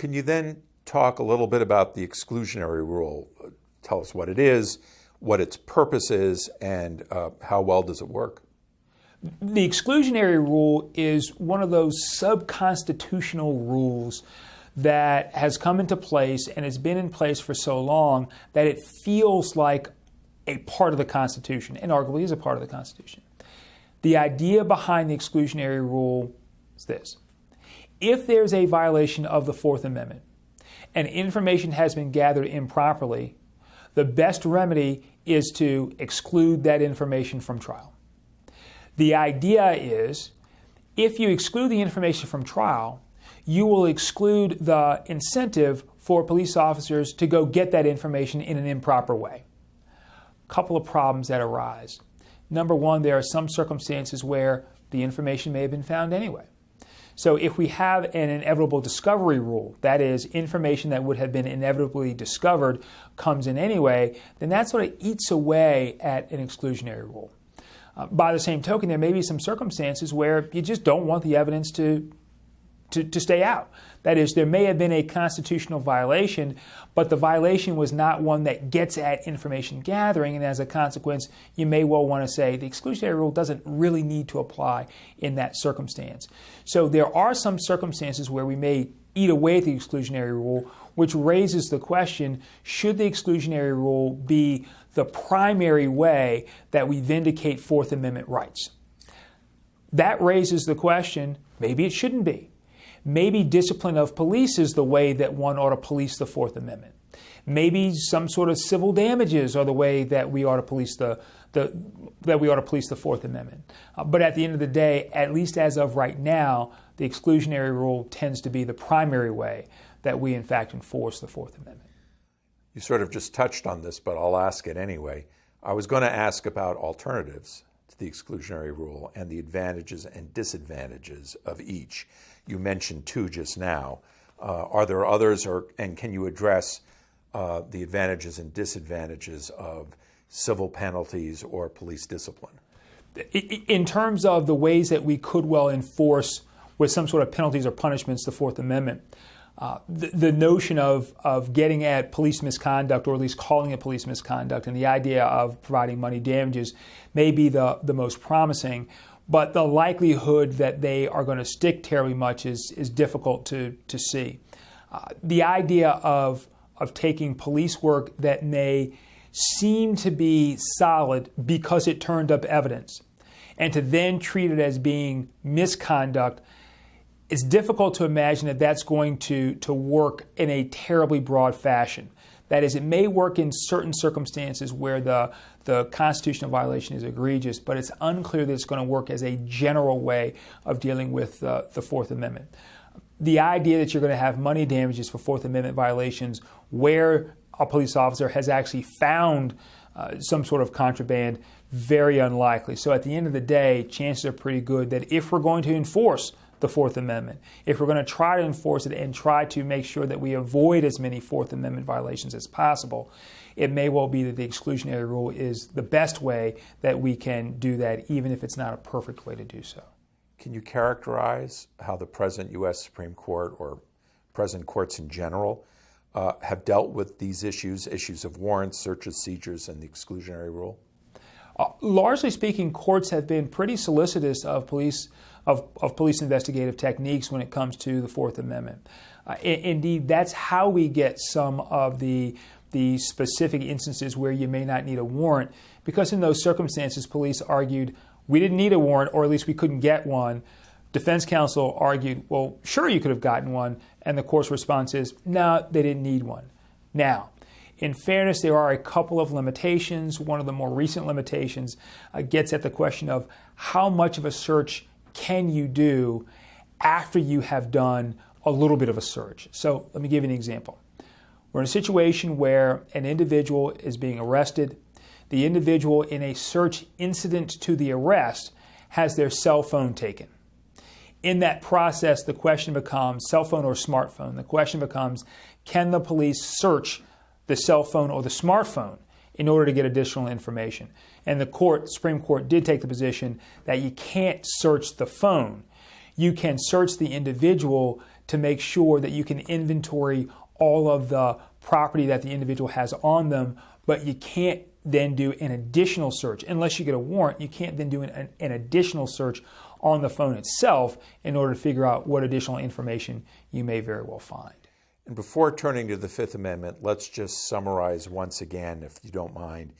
Can you then talk a little bit about the exclusionary rule? Tell us what it is, what its purpose is, and how well does it work? The exclusionary rule is one of those sub-constitutional rules that has come into place and has been in place for so long that it feels like a part of the Constitution, and arguably is a part of the Constitution. The idea behind the exclusionary rule is this. If there's a violation of the Fourth Amendment and information has been gathered improperly, the best remedy is to exclude that information from trial. The idea is, if you exclude the information from trial, you will exclude the incentive for police officers to go get that information in an improper way. A couple of problems that arise. Number one, there are some circumstances where the information may have been found anyway. So if we have an inevitable discovery rule, that is, information that would have been inevitably discovered comes in anyway, then that sort of eats away at an exclusionary rule. By the same token, there may be some circumstances where you just don't want the evidence to stay out. That is, there may have been a constitutional violation, but the violation was not one that gets at information gathering, and as a consequence, you may well want to say the exclusionary rule doesn't really need to apply in that circumstance. So there are some circumstances where we may eat away at the exclusionary rule, which raises the question, should the exclusionary rule be the primary way that we vindicate Fourth Amendment rights? That raises the question, maybe it shouldn't be. Maybe discipline of police is the way that one ought to police the Fourth Amendment. Maybe some sort of civil damages are the way that we ought to police the Fourth Amendment. But at the end of the day, at least as of right now, the exclusionary rule tends to be the primary way that we in fact enforce the Fourth Amendment. You sort of just touched on this, but I'll ask it anyway. I was going to ask about alternatives to the exclusionary rule and the advantages and disadvantages of each. You mentioned two just now. Are there others, and can you address the advantages and disadvantages of civil penalties or police discipline? In terms of the ways that we could well enforce with some sort of penalties or punishments the Fourth Amendment, the notion of getting at police misconduct, or at least calling it police misconduct, and the idea of providing money damages may be the most promising. But the likelihood that they are going to stick terribly much is difficult to see. The idea of taking police work that may seem to be solid because it turned up evidence, and to then treat it as being misconduct, it's difficult to imagine that that's going to work in a terribly broad fashion. That is, it may work in certain circumstances where the constitutional violation is egregious, but it's unclear that it's going to work as a general way of dealing with the Fourth Amendment. The idea that you're going to have money damages for Fourth Amendment violations where a police officer has actually found some sort of contraband, very unlikely. So at the end of the day, chances are pretty good that if we're going to enforce the Fourth Amendment, if we're going to try to enforce it and try to make sure that we avoid as many Fourth Amendment violations as possible, it may well be that the exclusionary rule is the best way that we can do that, even if it's not a perfect way to do so. Can you characterize how the present U.S. Supreme Court, or present courts in general, have dealt with these issues of warrants, searches, seizures, and the exclusionary rule? Largely speaking, courts have been pretty solicitous of police investigative techniques when it comes to the Fourth Amendment. Indeed, that's how we get some of the specific instances where you may not need a warrant, because in those circumstances, police argued, we didn't need a warrant, or at least we couldn't get one. Defense counsel argued, well, sure, you could have gotten one, and the court's response is, no, they didn't need one. Now, in fairness, there are a couple of limitations. One of the more recent limitations gets at the question of how much of a search can you do after you have done a little bit of a search. So let me give you an example. We're in a situation where an individual is being arrested. The individual in a search incident to the arrest has their cell phone taken. In that process, the question becomes, cell phone or smartphone, the question becomes, can the police search the cell phone or the smartphone in order to get additional information? And the Supreme Court did take the position that you can't search the phone. you can search the individual to make sure that you can inventory all of the property that the individual has on them, but you can't then do an additional search. Unless you get a warrant, you can't then do an additional search on the phone itself in order to figure out what additional information you may very well find. And before turning to the Fifth Amendment, let's just summarize once again, if you don't mind,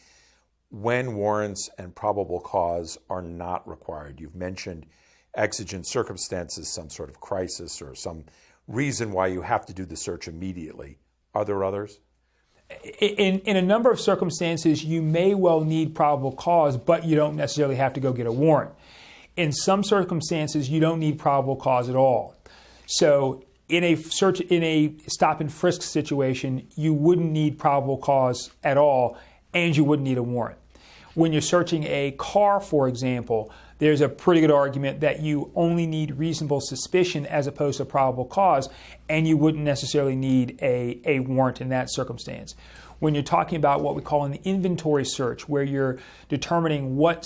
when warrants and probable cause are not required. You've mentioned exigent circumstances, some sort of crisis or some reason why you have to do the search immediately. Are there others? In a number of circumstances, you may well need probable cause, but you don't necessarily have to go get a warrant. In some circumstances, you don't need probable cause at all. So in a stop and frisk situation, you wouldn't need probable cause at all, and you wouldn't need a warrant. When you're searching a car, for example, there's a pretty good argument that you only need reasonable suspicion as opposed to probable cause, and you wouldn't necessarily need a warrant in that circumstance. When you're talking about what we call an inventory search, where you're determining what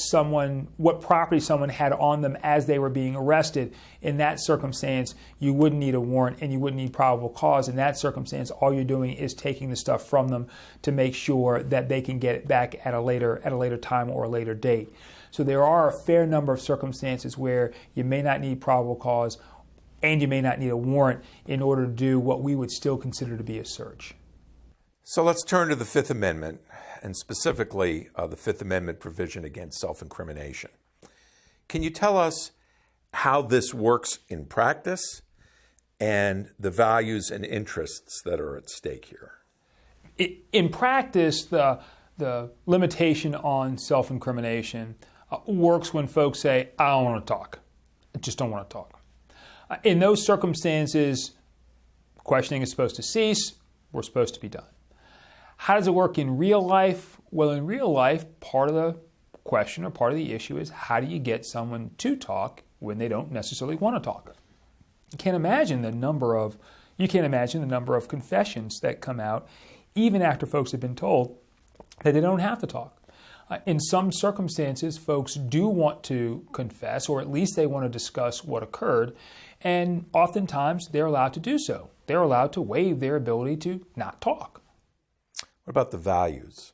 property someone had on them as they were being arrested, in that circumstance, you wouldn't need a warrant and you wouldn't need probable cause. In that circumstance, all you're doing is taking the stuff from them to make sure that they can get it back at a later time or a later date. So there are a fair number of circumstances where you may not need probable cause and you may not need a warrant in order to do what we would still consider to be a search. So let's turn to the Fifth Amendment, and specifically the Fifth Amendment provision against self-incrimination. Can you tell us how this works in practice and the values and interests that are at stake here? In practice, the limitation on self-incrimination works when folks say, I don't want to talk. I just don't want to talk. In those circumstances, questioning is supposed to cease. We're supposed to be done. How does it work in real life? Well, in real life, part of the question or part of the issue is how do you get someone to talk when they don't necessarily want to talk? You can't imagine the number of confessions that come out even after folks have been told that they don't have to talk. In some circumstances, folks do want to confess, or at least they want to discuss what occurred, and oftentimes they're allowed to do so. They're allowed to waive their ability to not talk. What about the values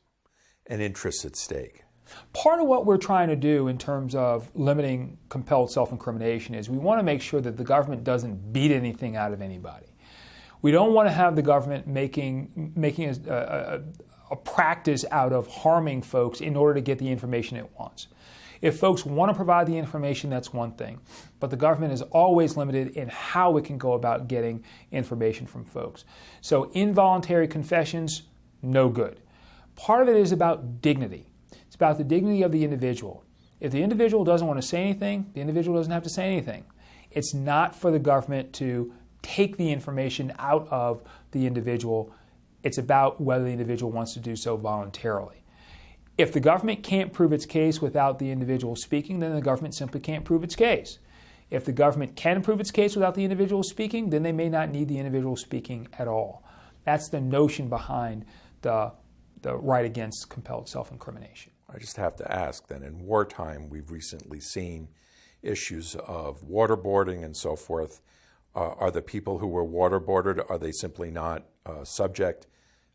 and interests at stake? Part of what we're trying to do in terms of limiting compelled self-incrimination is we want to make sure that the government doesn't beat anything out of anybody. We don't want to have the government making a practice out of harming folks in order to get the information it wants. If folks want to provide the information, that's one thing. But the government is always limited in how it can go about getting information from folks. So involuntary confessions, no good. Part of it is about dignity. It's about the dignity of the individual. If the individual doesn't want to say anything, the individual doesn't have to say anything. It's not for the government to take the information out of the individual. It's about whether the individual wants to do so voluntarily. If the government can't prove its case without the individual speaking, then the government simply can't prove its case. If the government can prove its case without the individual speaking, then they may not need the individual speaking at all. That's the notion behind the right against compelled self-incrimination. I just have to ask then, in wartime, we've recently seen issues of waterboarding and so forth. Are the people who were waterboarded, are they simply not subject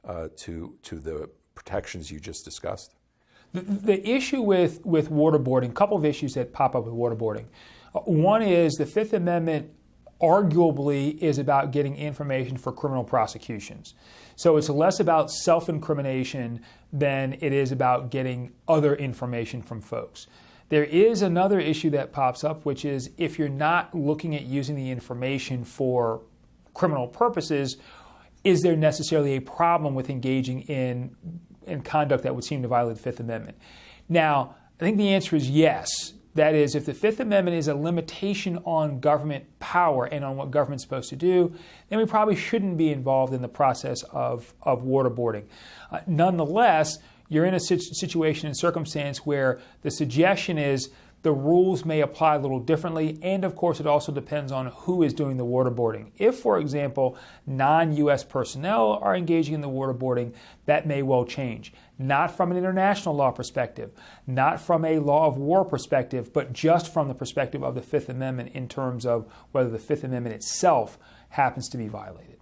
to the protections you just discussed? The issue with waterboarding, a couple of issues that pop up with waterboarding. One is the Fifth Amendment arguably is about getting information for criminal prosecutions. So it's less about self-incrimination than it is about getting other information from folks. There is another issue that pops up, which is if you're not looking at using the information for criminal purposes, is there necessarily a problem with engaging in conduct that would seem to violate the Fifth Amendment? Now, I think the answer is yes. That is, if the Fifth Amendment is a limitation on government power and on what government's supposed to do, then we probably shouldn't be involved in the process of waterboarding. Nonetheless, you're in a situation and circumstance where the suggestion is the rules may apply a little differently, and of course it also depends on who is doing the waterboarding. If, for example, non-U.S. personnel are engaging in the waterboarding, that may well change. Not from an international law perspective, not from a law of war perspective, but just from the perspective of the Fifth Amendment in terms of whether the Fifth Amendment itself happens to be violated.